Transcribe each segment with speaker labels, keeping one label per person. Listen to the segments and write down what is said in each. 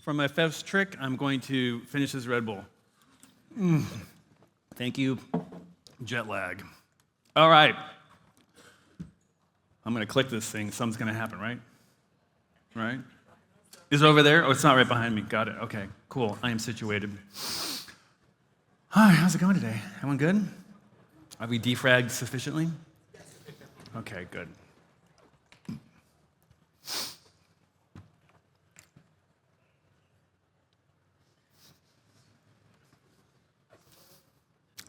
Speaker 1: For my first trick, I'm going to finish this Red Bull. Thank you, jet lag. All right. I'm going to click this thing. Something's going to happen, right? Right? Is it over there? Oh, it's not right behind me. Got it. Okay, cool. I am situated. Hi, how's it going today? Everyone good? Are we defragged sufficiently? Okay, good.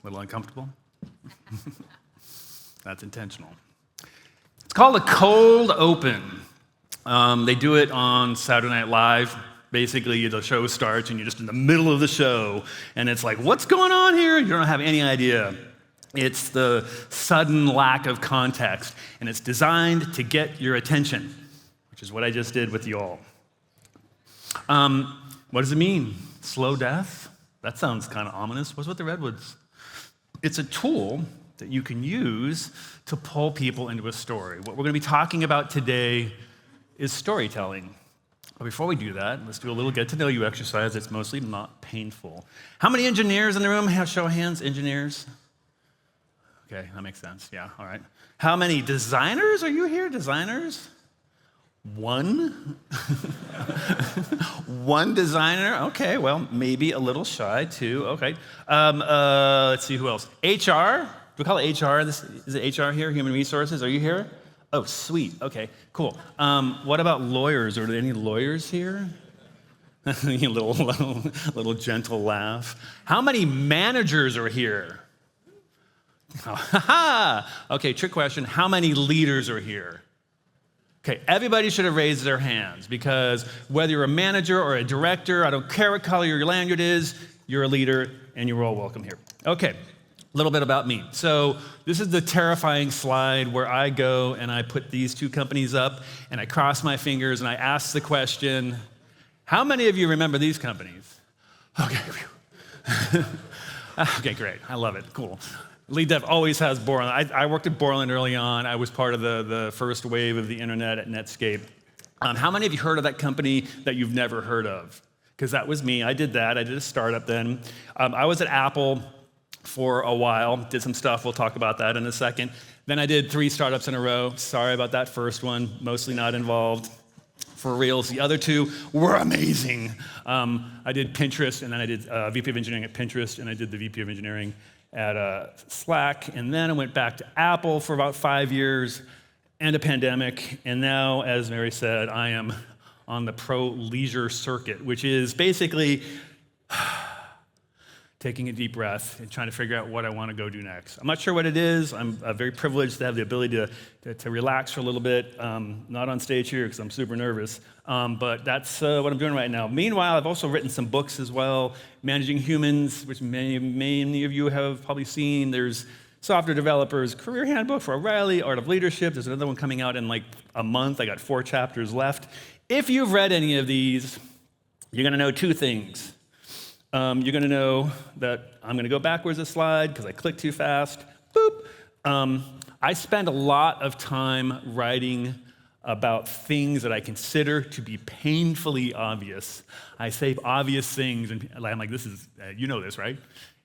Speaker 1: A little uncomfortable? That's intentional. It's called a cold open. They do it on Saturday Night Live. Basically, the show starts and you're just in the middle of the show, and it's like, what's going on here? You don't have any idea. It's the sudden lack of context, and it's designed to get your attention, which is what I just did with you all. What does it mean? Slow death? That sounds kind of ominous. What's with the redwoods? It's a tool that you can use to pull people into a story. What we're going to be talking about today is storytelling. But before we do that, let's do a little get-to-know-you exercise that's mostly not painful. How many engineers in the room? Show of hands, engineers. Okay, that makes sense. Yeah, all right. How many designers are you here? Designers? One? One designer? Okay, well, maybe a little shy, too. Okay. Let's see, who else? HR? Do we call it HR? Is it HR here? Human Resources? Are you here? Oh, sweet. Okay, cool. What about lawyers? Are there any lawyers here? A little gentle laugh. How many managers are here? Okay, trick question. How many leaders are here? Okay, everybody should have raised their hands because whether you're a manager or a director, I don't care what color your lanyard is, you're a leader and you're all welcome here. Okay. A little bit about me. So this is the terrifying slide where I go and I put these two companies up and I cross my fingers and I ask the question, how many of you remember these companies? Okay. Okay, great. I love it. Cool. Lead Dev always has Borland. I worked at Borland early on. I was part of the first wave of the internet at Netscape. How many of you heard of that company that you've never heard of? Because that was me. I did that. I did a startup then. I was at Apple for a while, did some stuff, we'll talk about that in a second. Then I did 3 startups in a row. Sorry about that first one, mostly not involved for reals. The other 2 were amazing. I did Pinterest, and then I did VP of Engineering at Pinterest, and I did the VP of Engineering at Slack, and then I went back to Apple for about 5 years, and a pandemic, and now, as Mary said, I am on the pro leisure circuit, which is basically taking a deep breath and trying to figure out what I want to go do next. I'm not sure what it is. I'm very privileged to have the ability to relax for a little bit. Not on stage here because I'm super nervous, but that's what I'm doing right now. Meanwhile, I've also written some books as well, Managing Humans, which many of you have probably seen. There's Software Developers Career Handbook for O'Reilly, Art of Leadership. There's another one coming out in like a month. I got 4 chapters left. If you've read any of these, you're going to know 2 things. You're going to know that I'm going to go backwards a slide because I clicked too fast. Boop. I spend a lot of time writing about things that I consider to be painfully obvious. I say obvious things, and I'm like, this is, you know this, right?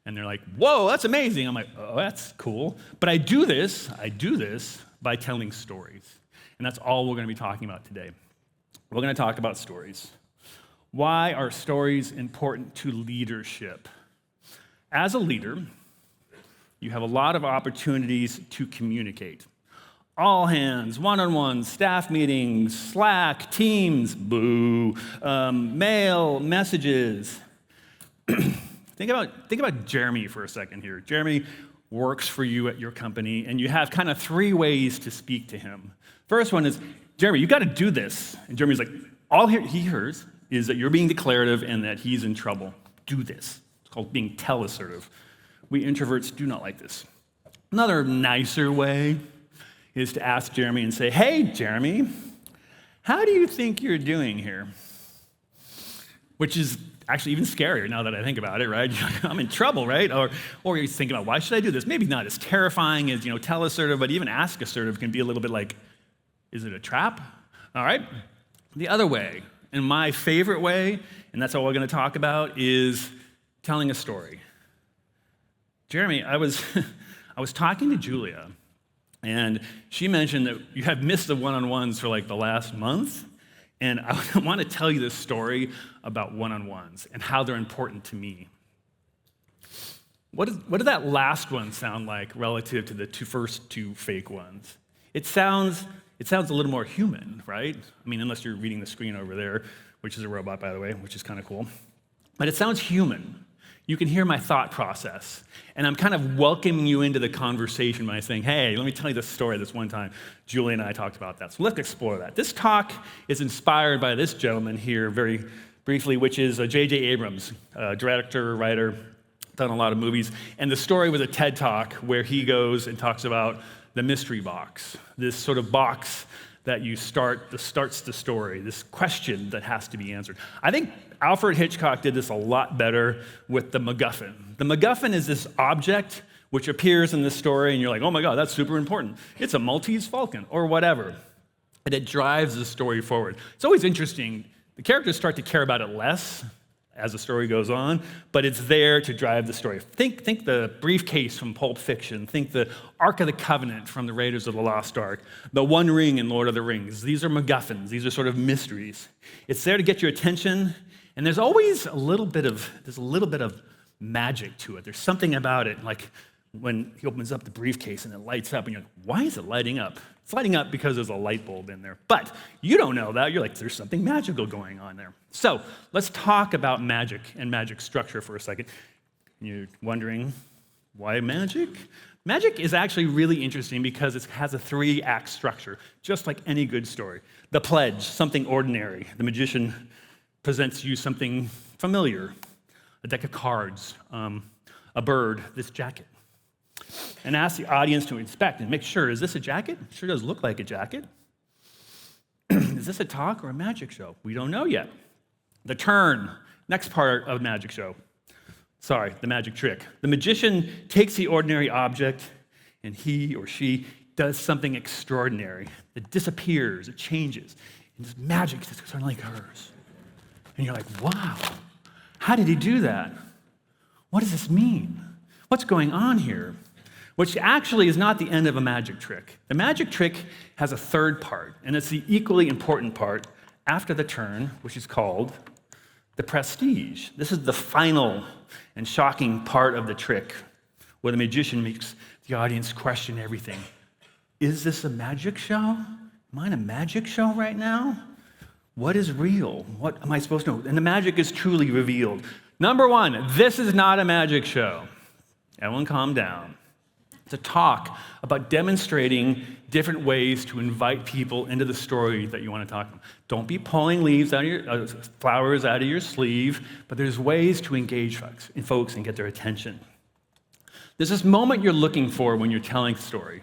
Speaker 1: And they're like, whoa, that's amazing. I'm like, oh, that's cool. But I do this by telling stories. And that's all we're going to be talking about today. We're going to talk about stories. Why are stories important to leadership? As a leader, you have a lot of opportunities to communicate. All hands, one-on-ones, staff meetings, Slack, Teams, mail, messages. Think about Jeremy for a second here. Jeremy works for you at your company, and you have kind of 3 ways to speak to him. First one is, Jeremy, you got to do this. And Jeremy's like, all he hears is that you're being declarative and that he's in trouble. Do this. It's called being tell-assertive. We introverts do not like this. Another nicer way is to ask Jeremy and say, hey, Jeremy, how do you think you're doing here? Which is actually even scarier now that I think about it, right? I'm in trouble, right? Or you're thinking about, why should I do this? Maybe not as terrifying as, tell assertive, but even ask assertive can be a little bit like, is it a trap? All right? The other way And my favorite way, and that's all we're going to talk about, is telling a story. Jeremy, I was talking to Julia, and she mentioned that you have missed the one-on-ones for like the last month, and I want to tell you this story about one-on-ones and how they're important to me. What did that last one sound like relative to the first two fake ones? It sounds a little more human, right? I mean, unless you're reading the screen over there, which is a robot, by the way, which is kind of cool. But it sounds human. You can hear my thought process. And I'm kind of welcoming you into the conversation by saying, hey, let me tell you this story this one time. Julie and I talked about that. So let's explore that. This talk is inspired by this gentleman here, very briefly, which is J.J. Abrams, director, writer, done a lot of movies. And the story was a TED Talk where he goes and talks about the mystery box, this sort of box that starts the story, this question that has to be answered. I think Alfred Hitchcock did this a lot better with the MacGuffin. The MacGuffin is this object which appears in the story, and you're like, oh my God, that's super important. It's a Maltese Falcon, or whatever. And it drives the story forward. It's always interesting. The characters start to care about it less as the story goes on, but it's there to drive the story. Think the briefcase from Pulp Fiction. Think the Ark of the Covenant from the Raiders of the Lost Ark. The One Ring in Lord of the Rings. These are MacGuffins. These are sort of mysteries. It's there to get your attention, and there's always a little bit of magic to it. There's something about it, like when he opens up the briefcase and it lights up, and you're like, why is it lighting up? It's lighting up because there's a light bulb in there. But you don't know that. You're like, there's something magical going on there. So let's talk about magic and magic structure for a second. You're wondering, why magic? Magic is actually really interesting because it has a 3-act structure, just like any good story. The pledge, something ordinary. The magician presents you something familiar, a deck of cards, a bird, this jacket, and asks the audience to inspect and make sure, is this a jacket? It sure does look like a jacket. Is this a talk or a magic show? We don't know yet. The turn, next part of magic show. Sorry, the magic trick. The magician takes the ordinary object and he or she does something extraordinary. It disappears, it changes. And this magic suddenly occurs. And you're like, wow, how did he do that? What does this mean? What's going on here? Which actually is not the end of a magic trick. The magic trick has a third part, and it's the equally important part after the turn, which is called the prestige. This is the final and shocking part of the trick, where the magician makes the audience question everything. Is this a magic show? Am I in a magic show right now? What is real? What am I supposed to know? And the magic is truly revealed. Number one, this is not a magic show. Everyone calm down. It's a talk about demonstrating different ways to invite people into the story that you want to talk about. Don't be pulling leaves out of your flowers out of your sleeve, but there's ways to engage folks and get their attention. There's this moment you're looking for when you're telling a story,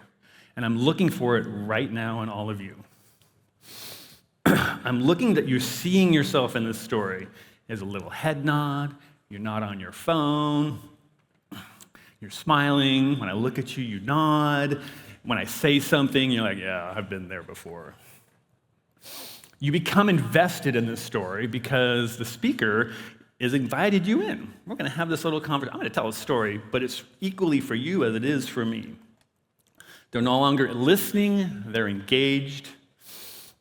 Speaker 1: and I'm looking for it right now in all of you. I'm looking that you're seeing yourself in this story. There's a little head nod, you're not on your phone, you're smiling. When I look at you, you nod. When I say something, you're like, yeah, I've been there before. You become invested in this story because the speaker has invited you in. We're going to have this little conversation. I'm going to tell a story, but it's equally for you as it is for me. They're no longer listening, they're engaged.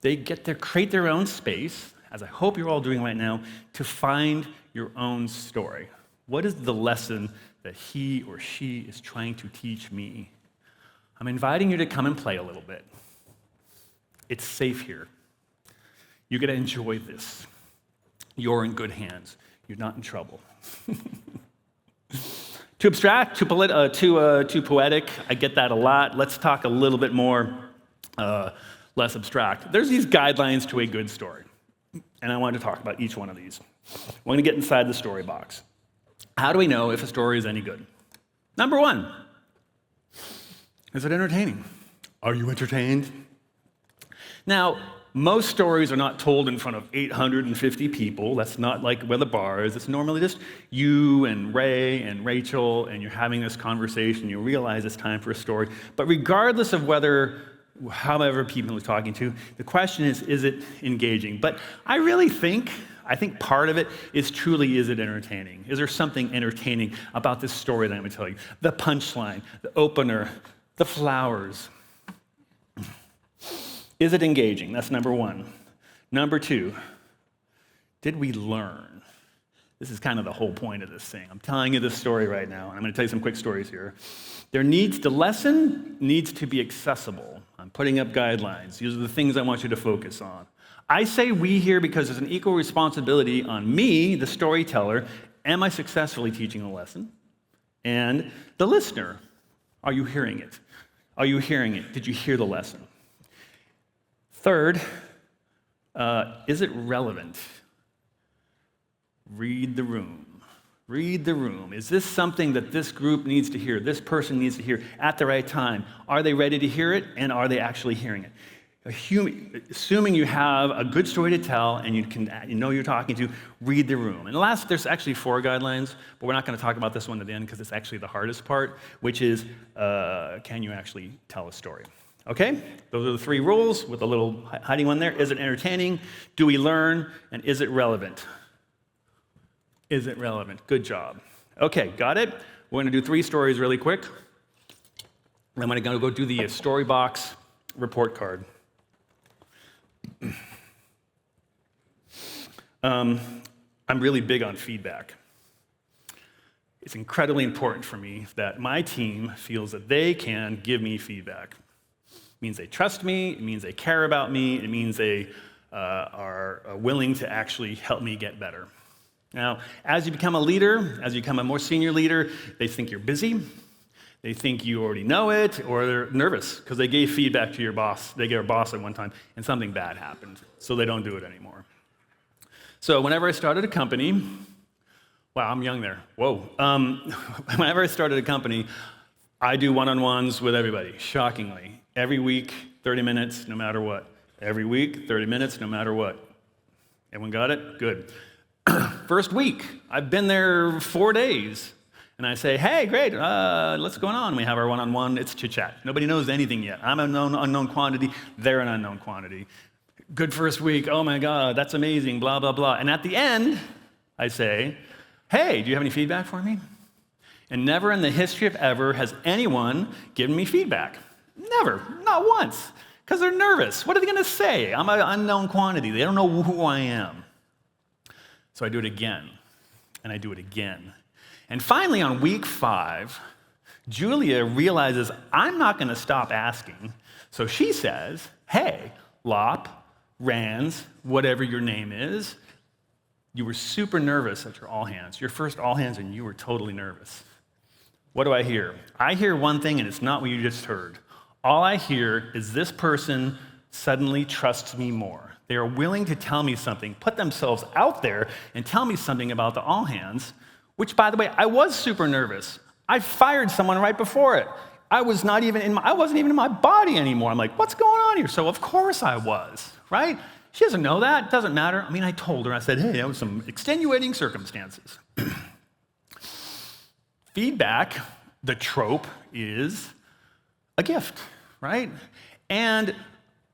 Speaker 1: They create their own space, as I hope you're all doing right now, to find your own story. What is the lesson that he or she is trying to teach me? I'm inviting you to come and play a little bit. It's safe here. You're going to enjoy this. You're in good hands. You're not in trouble. Too abstract, too poetic. I get that a lot. Let's talk a little bit more less abstract. There's these guidelines to a good story, and I want to talk about each one of these. We're going to get inside the story box. How do we know if a story is any good? Number one, is it entertaining? Are you entertained? Now, most stories are not told in front of 850 people. That's not like where the bar is. It's normally just you and Ray and Rachel, and you're having this conversation. You realize it's time for a story. But regardless of whether however people are talking to. The question is it engaging? But I think part of it is truly, is it entertaining? Is there something entertaining about this story that I'm going to tell you? The punchline, the opener, the flowers. Is it engaging? That's number one. Number two, did we learn? This is kind of the whole point of this thing. I'm telling you this story right now, and I'm going to tell you some quick stories here. The lesson needs to be accessible. I'm putting up guidelines. These are the things I want you to focus on. I say we here because there's an equal responsibility on me, the storyteller. Am I successfully teaching a lesson? And the listener, are you hearing it? Are you hearing it? Did you hear the lesson? Third, is it relevant? Read the room. Read the room. Is this something that this group needs to hear, this person needs to hear at the right time? Are they ready to hear it, and are they actually hearing it? Assuming you have a good story to tell and you know you're talking to, read the room. And last, there's actually 4 guidelines, but we're not going to talk about this one at the end because it's actually the hardest part, which is, can you actually tell a story? Okay? Those are the 3 rules with a little hiding one there. Is it entertaining? Do we learn? And is it relevant? Is it relevant? Good job. Okay, got it? We're going to do 3 stories really quick. I'm going to go do the story box report card. I'm really big on feedback. It's incredibly important for me that my team feels that they can give me feedback. It means they trust me, it means they care about me, it means they are willing to actually help me get better. Now, as you become a leader, as you become a more senior leader, they think you're busy, they think you already know it, or they're nervous because they gave feedback to your boss. They gave a boss at one time, and something bad happened, so they don't do it anymore. So whenever I started a company, wow, I'm young there. Whoa. Whenever I started a company, I do one-on-ones with everybody, shockingly. Every week, 30 minutes, no matter what. Every week, 30 minutes, no matter what. Everyone got it? Good. First week, I've been there 4 days, and I say, hey, great, what's going on? We have our one-on-one, it's chit-chat. Nobody knows anything yet. I'm an unknown quantity, they're an unknown quantity. Good first week, oh my God, that's amazing, blah, blah, blah. And at the end, I say, hey, do you have any feedback for me? And never in the history of ever has anyone given me feedback. Never, not once, because they're nervous. What are they going to say? I'm an unknown quantity. They don't know who I am. So I do it again, and I do it again. And finally, on week 5, Julia realizes I'm not going to stop asking. So she says, hey, Lop, Rands, whatever your name is, you were super nervous at your all hands, your first all hands, and you were totally nervous. What do I hear? I hear one thing, and it's not what you just heard. All I hear is this person suddenly trusts me more. They are willing to tell me something, put themselves out there and tell me something about the all hands, which, by the way, I was super nervous. I fired someone right before it. I wasn't even in my body anymore. I'm like, what's going on here? So of course I was, right? She doesn't know that. It doesn't matter. I mean, I told her. I said, hey, there was some extenuating circumstances. Feedback, the trope, is a gift, right? And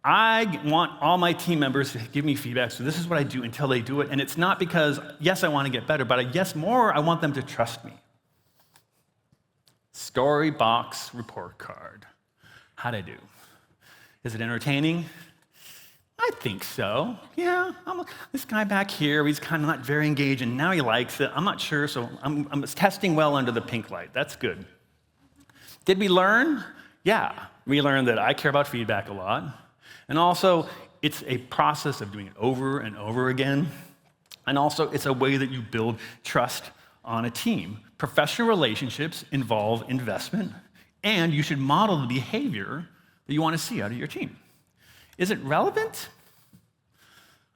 Speaker 1: I want all my team members to give me feedback, so this is what I do until they do it. And it's not because, yes, I want to get better, but I want them to trust me. Story box report card. How'd I do? Is it entertaining? I think so. Yeah, this guy back here, he's kind of not very engaged, and now he likes it. I'm not sure, so I'm testing well under the pink light. That's good. Did we learn? Yeah, we learned that I care about feedback a lot. And also, it's a process of doing it over and over again. And also, it's a way that you build trust on a team. Professional relationships involve investment, and you should model the behavior that you want to see out of your team. Is it relevant?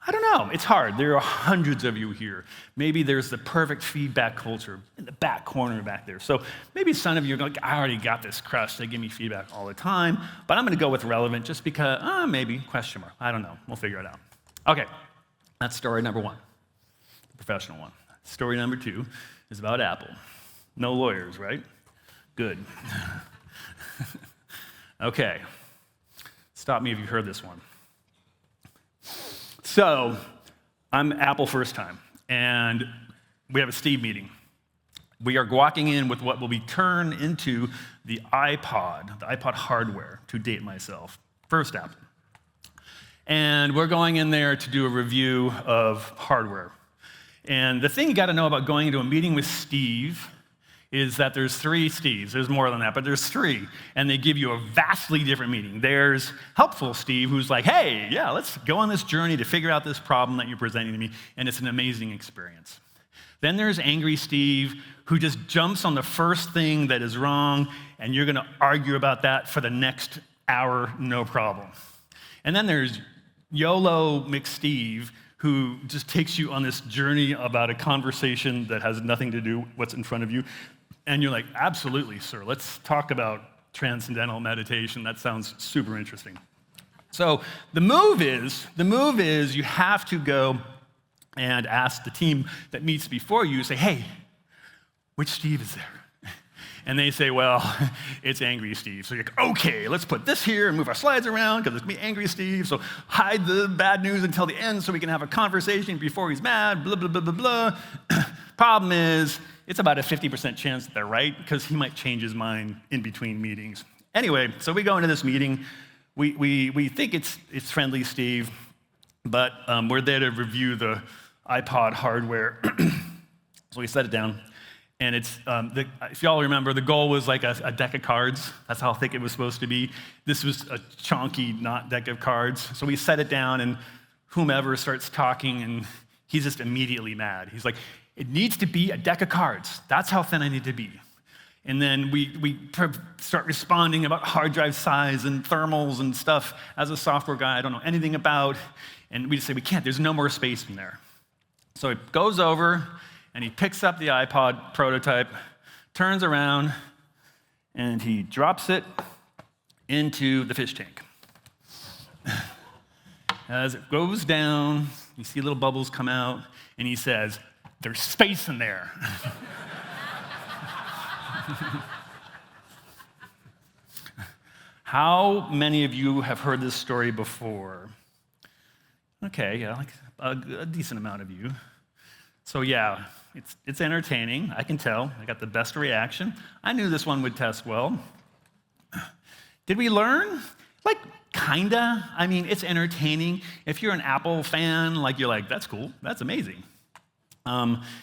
Speaker 1: I don't know. It's hard. There are hundreds of you here. Maybe there's the perfect feedback culture in the back corner back there. So maybe some of you are like, I already got this crush. They give me feedback all the time. But I'm going to go with relevant just because, maybe, question mark. I don't know. We'll figure it out. Okay, that's story number 1, the professional one. Story number 2 is about Apple. No lawyers, right? Good. Okay. Stop me if you've heard this one. So, I'm Apple first time, and we have a Steve meeting. We are walking in with what will be turned into the iPod hardware, to date myself. First Apple. And we're going in there to do a review of hardware. And the thing you got to know about going into a meeting with Steve is that there's 3 Steves. There's more than that, but there's 3. And they give you a vastly different meeting. There's helpful Steve, who's like, hey, yeah, let's go on this journey to figure out this problem that you're presenting to me. And it's an amazing experience. Then there's angry Steve, who just jumps on the first thing that is wrong, and you're going to argue about that for the next hour, no problem. And then there's YOLO McSteve, who just takes you on this journey about a conversation that has nothing to do with what's in front of you. And you're like, absolutely, sir, let's talk about transcendental meditation. That sounds super interesting. So the move is you have to go and ask the team that meets before you, say, hey, which Steve is there? And they say, well, it's Angry Steve. So you're like, okay, let's put this here and move our slides around because it's me, Angry Steve. So hide the bad news until the end so we can have a conversation before he's mad, blah, blah, blah, blah, blah. Problem is, it's about a 50% chance that they're right because he might change his mind in between meetings. Anyway, so we go into this meeting. We think it's friendly Steve, but we're there to review the iPod hardware. So we set it down. And it's, if y'all remember, the goal was like a deck of cards. That's how thick it was supposed to be. This was a chunky, not deck of cards. So we set it down, and whomever starts talking, and he's just immediately mad. He's like, it needs to be a deck of cards. That's how thin I need to be. And then we start responding about hard drive size and thermals and stuff. As a software guy, I don't know anything about. And we just say, we can't. There's no more space in there. So it goes over, and he picks up the iPod prototype, turns around, and he drops it into the fish tank. As it goes down, you see little bubbles come out, and he says, there's space in there. How many of you have heard this story before? Okay, yeah, like a decent amount of you. So yeah, it's entertaining, I can tell. I got the best reaction. I knew this one would test well. Did we learn? Like, kinda. I mean, it's entertaining. If you're an Apple fan, like you're like, that's cool, that's amazing.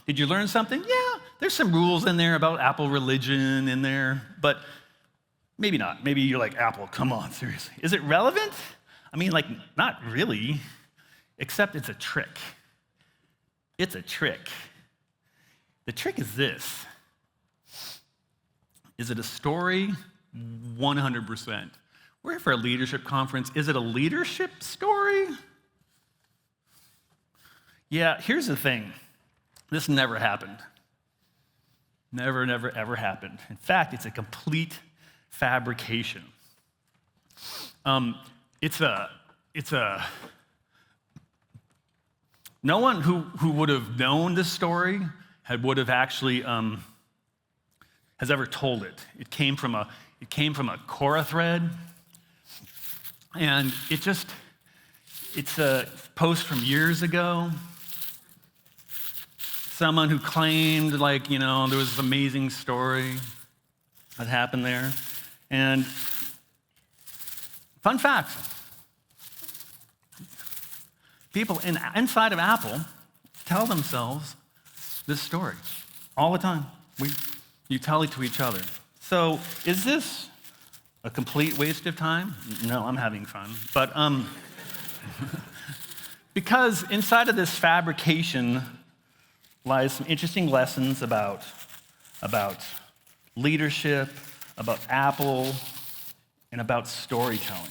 Speaker 1: Did you learn something? Yeah, there's some rules in there about Apple religion in there, but maybe not. Maybe you're like, Apple, come on, seriously. Is it relevant? I mean, like, not really, except it's a trick. It's a trick. The trick is this. Is it a story? 100%. We're here for a leadership conference. Is it a leadership story? Yeah, here's the thing. This never happened. Never, never, ever happened. In fact, it's a complete fabrication. No one who would have known this story would have actually has ever told it. It came from a Quora thread, and it's a post from years ago. Someone who claimed, like, there was this amazing story that happened there. And fun fact, people inside of Apple tell themselves this story all the time. You tell it to each other. So is this a complete waste of time? No, I'm having fun. But because inside of this fabrication lies some interesting lessons about leadership, about Apple, and about storytelling.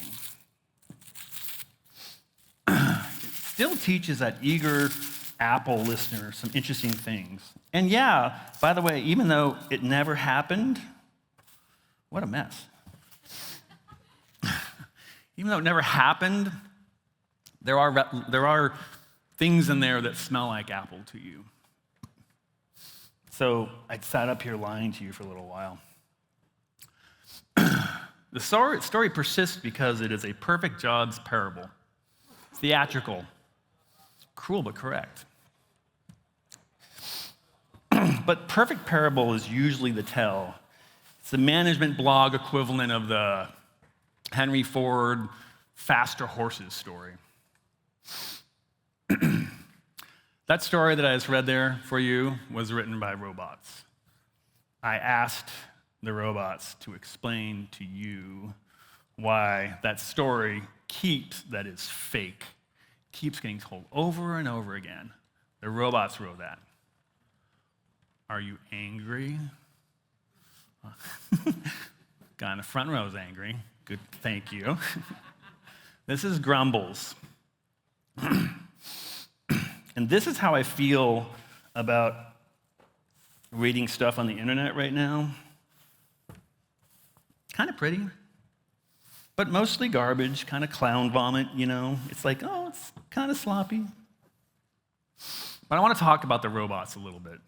Speaker 1: It still teaches that eager Apple listener some interesting things. And yeah, by the way, even though it never happened, what a mess. Even though it never happened, there are things in there that smell like Apple to you. So I sat up here lying to you for a little while. The story persists because it is a perfect Jobs parable. Theatrical, cruel but correct. But perfect parable is usually the tell. It's the management blog equivalent of the Henry Ford faster horses story. That story that I just read there for you was written by robots. I asked the robots to explain to you why that story that is fake, keeps getting told over and over again. The robots wrote that. Are you angry? Guy in the front row is angry. Good, thank you. This is Grumbles. And this is how I feel about reading stuff on the internet right now. Kind of pretty, but mostly garbage, kind of clown vomit, you know? It's like, oh, it's kind of sloppy. But I want to talk about the robots a little bit.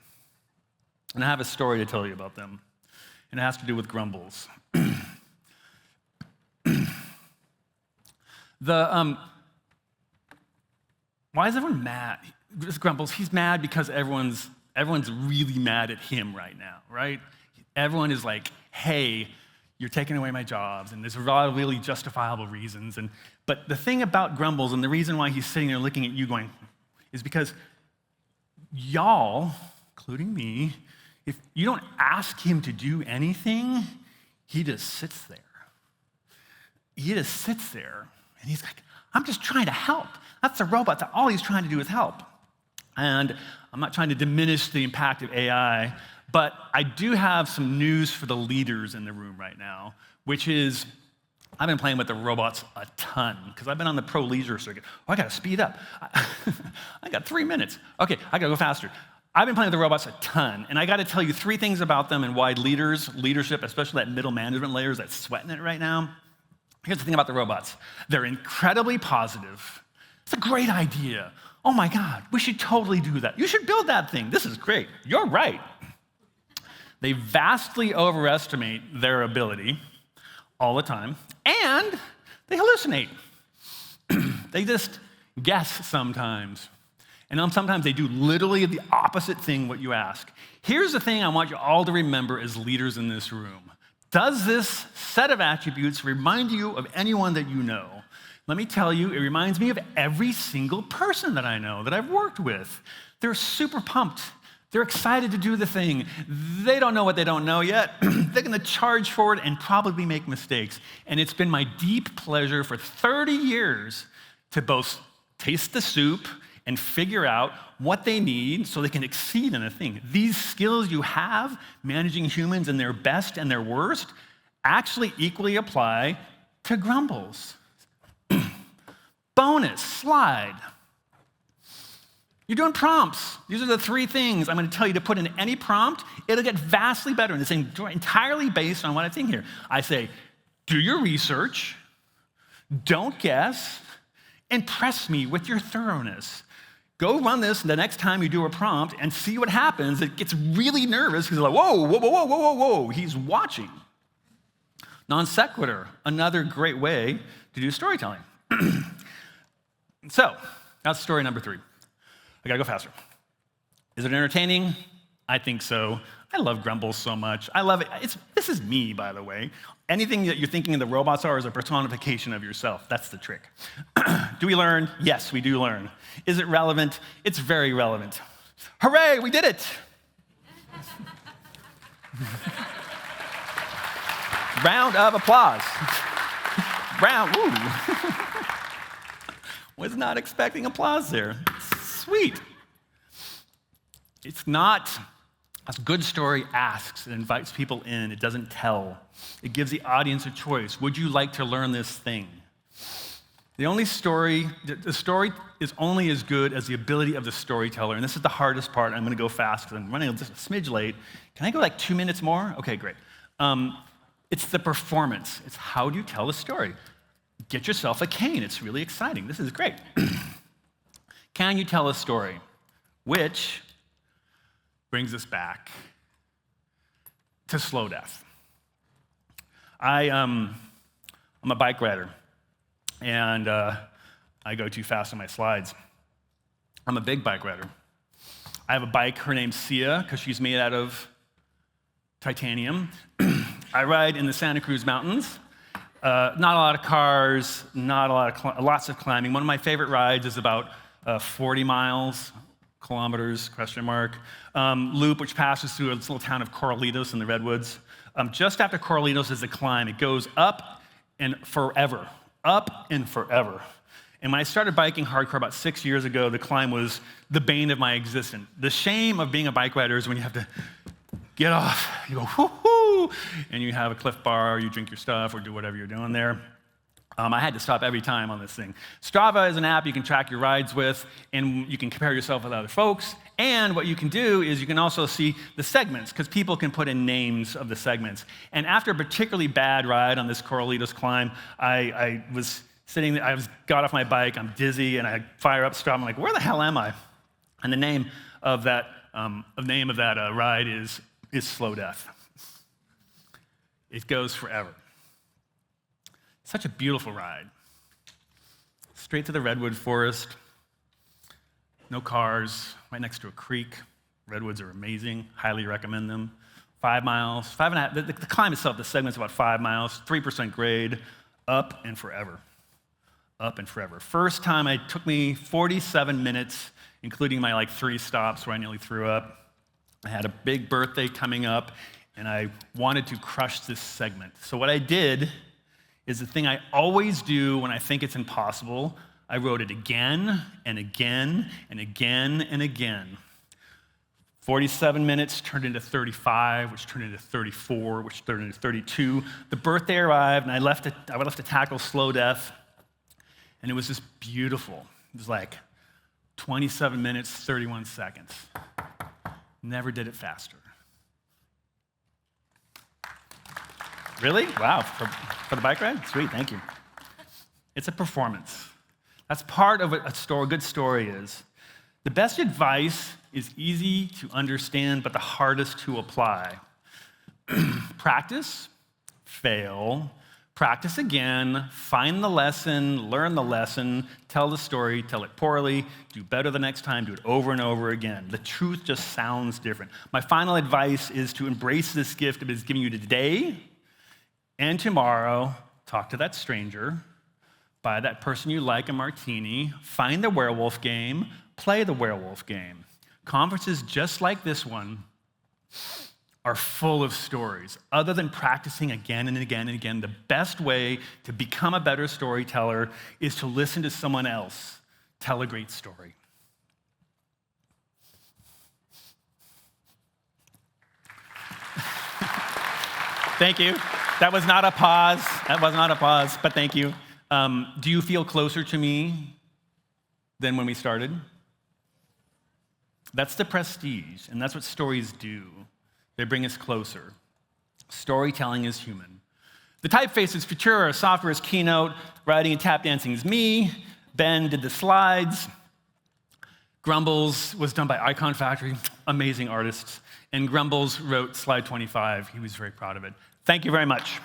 Speaker 1: And I have a story to tell you about them. And it has to do with Grumbles. Why is everyone mad? This Grumbles, he's mad because everyone's really mad at him right now, right? Everyone is like, hey, you're taking away my jobs, and there's a lot of really justifiable reasons. But the thing about Grumbles, and the reason why he's sitting there looking at you going, is because y'all, including me, if you don't ask him to do anything, he just sits there. He just sits there, and he's like, I'm just trying to help. That's the robot. All he's trying to do is help. And I'm not trying to diminish the impact of AI, but I do have some news for the leaders in the room right now, which is I've been playing with the robots a ton because I've been on the pro leisure circuit. Oh, I got to speed up. I got 3 minutes. Okay, I got to go faster. I've been playing with the robots a ton, and I got to tell you 3 things about them and why leadership, especially that middle management layer, is that's sweating it right now. Here's the thing about the robots. They're incredibly positive. It's a great idea. Oh my God, we should totally do that. You should build that thing. This is great. You're right. They vastly overestimate their ability all the time, and they hallucinate. They just guess sometimes. And sometimes they do literally the opposite thing what you ask. Here's the thing I want you all to remember as leaders in this room. Does this set of attributes remind you of anyone that you know? Let me tell you, it reminds me of every single person that I know, that I've worked with. They're super pumped. They're excited to do the thing. They don't know what they don't know yet. They're going to charge forward and probably make mistakes. And it's been my deep pleasure for 30 years to both taste the soup and figure out what they need so they can exceed in a thing. These skills you have, managing humans in their best and their worst, actually equally apply to Grumbles. Bonus slide. You're doing prompts. These are the 3 things I'm going to tell you to put in any prompt. It'll get vastly better. And it's entirely based on what I think here. I say, do your research, don't guess, impress me with your thoroughness. Go run this the next time you do a prompt and see what happens. It gets really nervous because like, whoa, whoa, whoa, whoa, whoa, whoa, he's watching. Non sequitur, another great way to do storytelling. So, that's story number 3. I gotta go faster. Is it entertaining? I think so. I love Grumbles so much. I love it. This is me, by the way. Anything that you're thinking the robots are is a personification of yourself. That's the trick. Do we learn? Yes, we do learn. Is it relevant? It's very relevant. Hooray, we did it! Round of applause. Woo. Was not expecting applause there. Sweet. It's not a good story asks. It invites people in. It doesn't tell. It gives the audience a choice. Would you like to learn this thing? The story is only as good as the ability of the storyteller. And this is the hardest part. I'm going to go fast because I'm running just a smidge late. Can I go like 2 minutes more? Okay, great. It's the performance. It's how do you tell a story? Get yourself a cane. It's really exciting. This is great. Can you tell a story? Which brings us back to slow death. I I'm a bike rider, and I go too fast on my slides. I'm a big bike rider. I have a bike, her name's Sia, because she's made out of titanium. I ride in the Santa Cruz Mountains. Not a lot of cars, not a lot of lots of climbing. One of my favorite rides is about 40 miles, kilometers, ? Loop, which passes through this little town of Corralitos in the Redwoods. Just after Corralitos is the climb. It goes up and forever, up and forever. And when I started biking hardcore about 6 years ago, the climb was the bane of my existence. The shame of being a bike rider is when you have to get off, you go, whoo-hoo, and you have a Cliff Bar, or you drink your stuff, or do whatever you're doing there. I had to stop every time on this thing. Strava is an app you can track your rides with, and you can compare yourself with other folks. And what you can do is you can also see the segments, because people can put in names of the segments. And after a particularly bad ride on this Corralitos climb, I was sitting there, got off my bike, I'm dizzy, and I fire up Strava. I'm like, where the hell am I? And the name of that ride is Slow Death. It goes forever. Such a beautiful ride. Straight to the redwood forest. No cars, right next to a creek. Redwoods are amazing, highly recommend them. 5 miles, 5.5, the climb itself, the segment's about 5 miles, 3% grade, up and forever. Up and forever. First time, it took me 47 minutes, including my 3 stops where I nearly threw up. I had a big birthday coming up, and I wanted to crush this segment. So what I did is the thing I always do when I think it's impossible. I wrote it again and again and again and again. 47 minutes turned into 35, which turned into 34, which turned into 32. The birthday arrived, and I left to tackle Slow Death, and it was just beautiful. It was like 27 minutes, 31 seconds. Never did it faster. Really? Wow, for the bike ride? Sweet, thank you. It's a performance. That's part of what a good story is. The best advice is easy to understand, but the hardest to apply. Practice, fail, practice again, find the lesson, learn the lesson, tell the story, tell it poorly, do better the next time, do it over and over again. The truth just sounds different. My final advice is to embrace this gift it is giving you today and tomorrow. Talk to that stranger, buy that person you like a martini, find the werewolf game, play the werewolf game. Conferences just like this one are full of stories. Other than practicing again and again and again, the best way to become a better storyteller is to listen to someone else tell a great story. Thank you. That was not a pause. That was not a pause, but thank you. Do you feel closer to me than when we started? That's the prestige, and that's what stories do. They bring us closer. Storytelling is human. The typeface is Futura, software is Keynote, writing and tap dancing is me. Ben did the slides. Grumbles was done by Icon Factory, amazing artists. And Grumbles wrote slide 25. He was very proud of it. Thank you very much.